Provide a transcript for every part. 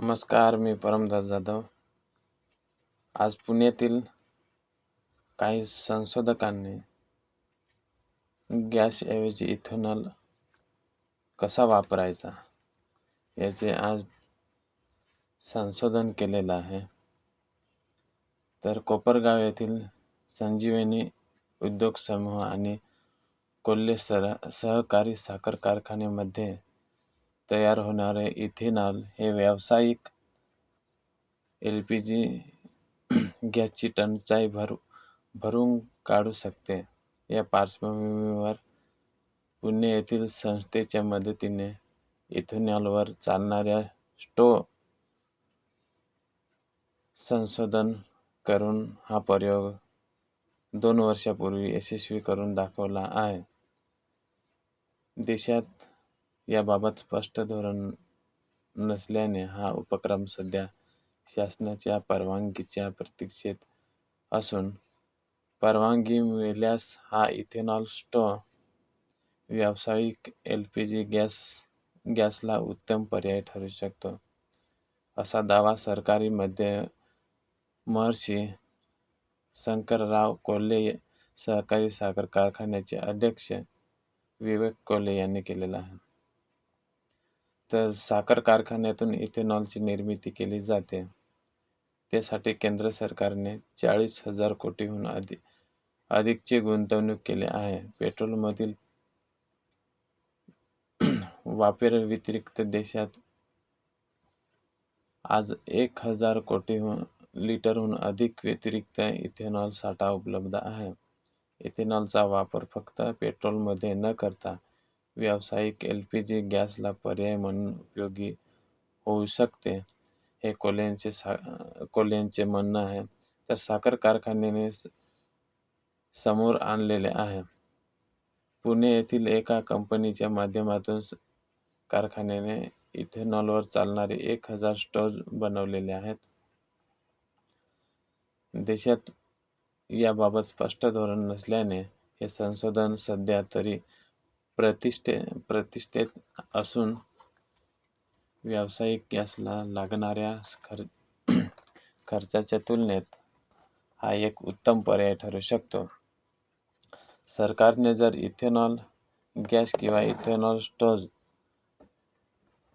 नमस्कार, मी परमदास जाधव. आज पुण्यातील काही संशोधकांनी गॅसऐवजी इथेनॉल कसा वापरायचा याचे आज संशोधन केलेलं आहे. तर कोपरगाव येथील संजीवनी उद्योग समूह आणि कोल्हे सहकारी साखर कारखान्यामध्ये तयार होणारे इथेनॉल हे व्यावसायिक LPG गॅसची टंचाई भरून काढू शकते. या पार्श्वभूमीवर पुणे येथील संस्थेच्या मदतीने इथेनॉलवर चालणाऱ्या स्टोव्ह संशोधन करून हा प्रयोग 2 वर्षापूर्वी यशस्वी करून दाखवला आहे. देशात याबाबत स्पष्ट धोरण नसल्याने हा उपक्रम सध्या शासनाच्या परवानगीच्या प्रतीक्षेत असून परवानगी मिळाल्यास हा इथेनॉल स्टोव्ह व्यावसायिक LPG गॅसला उत्तम पर्याय ठरू शकतो, असा दावा सरकारी महर्षी शंकरराव कोल्हे सहकारी साखर कारखान्याचे अध्यक्ष विवेक कोल्हे यांनी केलेला आहे. तर साखर कारखान्यातून इथेनॉलची निर्मिती केली जाते. त्यासाठी केंद्र सरकारने 40,000 कोटीहून अधिकची गुंतवणूक केली आहे. पेट्रोलमधील वापराव्यतिरिक्त देशात आज 1,000 कोटी लिटरहून अधिक अतिरिक्त इथेनॉल साठा उपलब्ध आहे. इथेनॉलचा वापर फक्त पेट्रोलमध्ये न करता व्यावसायिक LPG गॅसला पर्याय म्हणून उपयोगी होऊ शकते, हे कोल्हेंचे म्हणणं आहे. तर साखर कारखान्याने समोर आणलेले आहे. पुणे येथील एका कंपनीच्या माध्यमातून कारखान्याने इथेनॉलवर चालणारे 1,000 स्टोव्ह बनवलेले आहेत. देशात याबाबत स्पष्ट धोरण नसल्याने हे संशोधन सध्या तरी प्रतिष्ठेत असून व्यावसायिक गॅसला लागणाऱ्या खर्चाच्या तुलनेत हा एक उत्तम पर्याय ठरू शकतो. सरकारने जर इथेनॉल गॅस किंवा इथेनॉल स्टोव्ह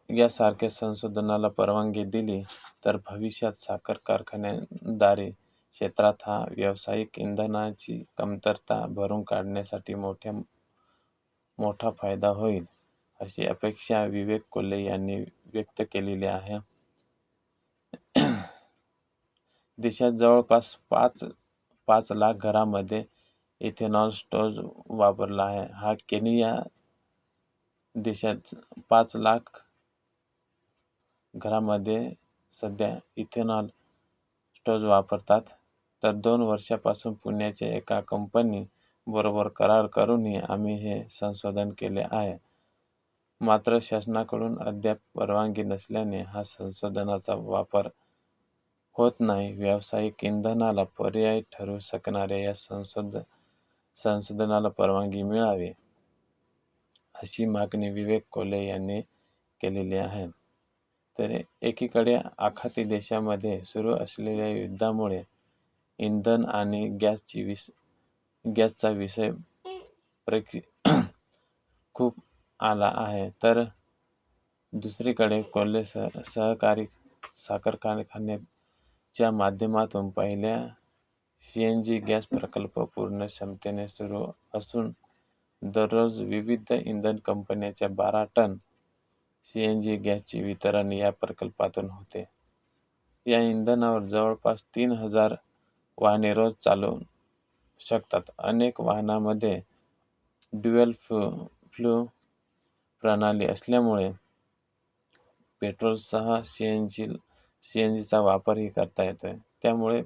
यासारख्या संशोधनाला परवानगी दिली तर भविष्यात साखर कारखानदारी क्षेत्रात हा व्यावसायिक इंधनाची कमतरता भरून काढण्यासाठी मोठा फायदा होईल, अशी अपेक्षा विवेक कोल्हे यांनी व्यक्त केलेली आहे. देशात जवळपास 5 लाख घरांमध्ये इथेनॉल स्टोव्ह वापरला आहे. हा केनिया देशात 5 लाख घरांमध्ये सध्या इथेनॉल स्टोव्ह वापरतात. तर 2 वर्षांपासून पुण्याच्या एका कंपनी बरोबर करार करूनही आम्ही हे संशोधन केले आहे. मात्र शासनाकडून अद्याप परवानगी नसल्याने हा संशोधनाचा वापर होत नाही. व्यावसायिक इंधनाला पर्याय ठरू शकणाऱ्या या संशोधनाला परवानगी मिळावी, अशी मागणी विवेक कोल्हे यांनी केलेली आहे. तर एकीकडे आखाती देशांमध्ये सुरू असलेल्या युद्धामुळे इंधन आणि गॅसचा विषय खूप आला आहे. तर दुसरीकडे कोल्हे सहकारी साखर कारखान्याच्या माध्यमातून पहिला CNG गॅस प्रकल्प पूर्ण क्षमतेने सुरू असून दररोज विविध इंधन कंपन्यांच्या 12 टन CNG गॅसचे वितरण या प्रकल्पातून होते. या इंधनावर जवळपास 3,000 वाहने रोज चालू शकतात. अनेक वाहनांमध्ये ड्युअल फ्यूल प्रणाली असल्यामुळे पेट्रोलसह CNGचा वापरही करता येतो. त्यामुळे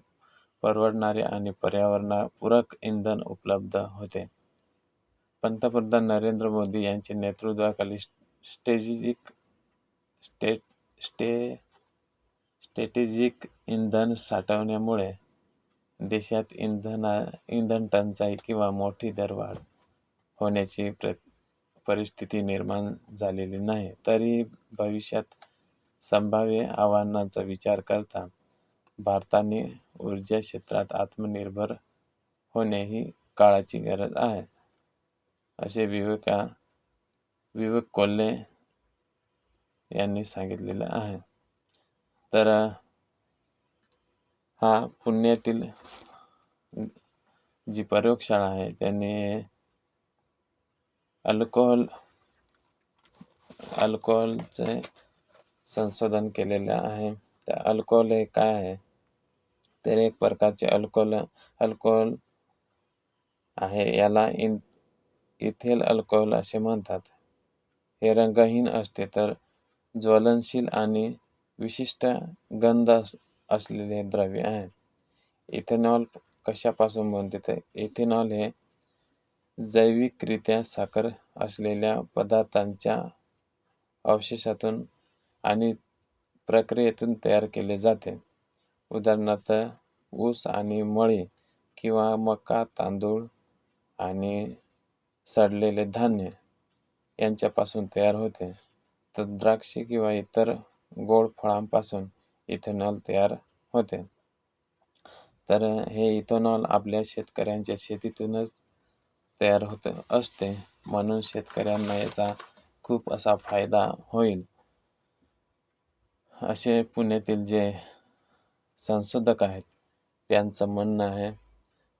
परवडणारे आणि पर्यावरणपूरक इंधन उपलब्ध होते. पंतप्रधान नरेंद्र मोदी यांच्या नेतृत्वाखाली स्ट्रॅटेजिक इंधन साठवण्यामुळे देशात इंधन टंचाई किंवा मोठी दरवाढ होण्याची परिस्थिती निर्माण झालेली नाही. तरी भविष्यात संभाव्य आव्हानांचा विचार करता भारताने ऊर्जा क्षेत्रात आत्मनिर्भर होणे ही काळाची गरज आहे, असे विवेक कोल्हे यांनी सांगितलेलं आहे. तर हा पुण्यातील जी प्रयोगशाळा आहे त्यांनी अल्कोहोलचे संशोधन केलेले आहे. तर अल्कोहोल हे काय आहे, तर एक प्रकारचे अल्कोहोल आहे. याला इथेल अल्कोहोल असे म्हणतात. हे रंगहीन असते तर ज्वलनशील आणि विशिष्ट गंध असलेले द्रव्य आहे. इथेनॉल कशापासून बनते, तर इथेनॉल हे जैविकरित्या साखर असलेल्या पदार्थांच्या अवशेषातून आणि प्रक्रियेतून तयार केले जाते. उदाहरणार्थ ऊस आणि मळी किंवा मका, तांदूळ आणि सडलेले धान्य यांच्यापासून तयार होते. तर द्राक्षे किंवा इतर गोड फळांपासून इथेनॉल तयार होते. तर हे इथेनॉल आपल्या शेतकऱ्यांच्या शेतीतूनच तयार होत असते, म्हणून शेतकऱ्यांना याचा खूप असा फायदा होईल, असे पुण्यातील जे संशोधक आहेत त्यांचं म्हणणं आहे.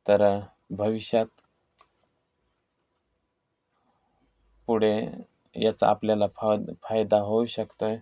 तर भविष्यात पुढे याचा आपल्याला फायदा होऊ शकतोय.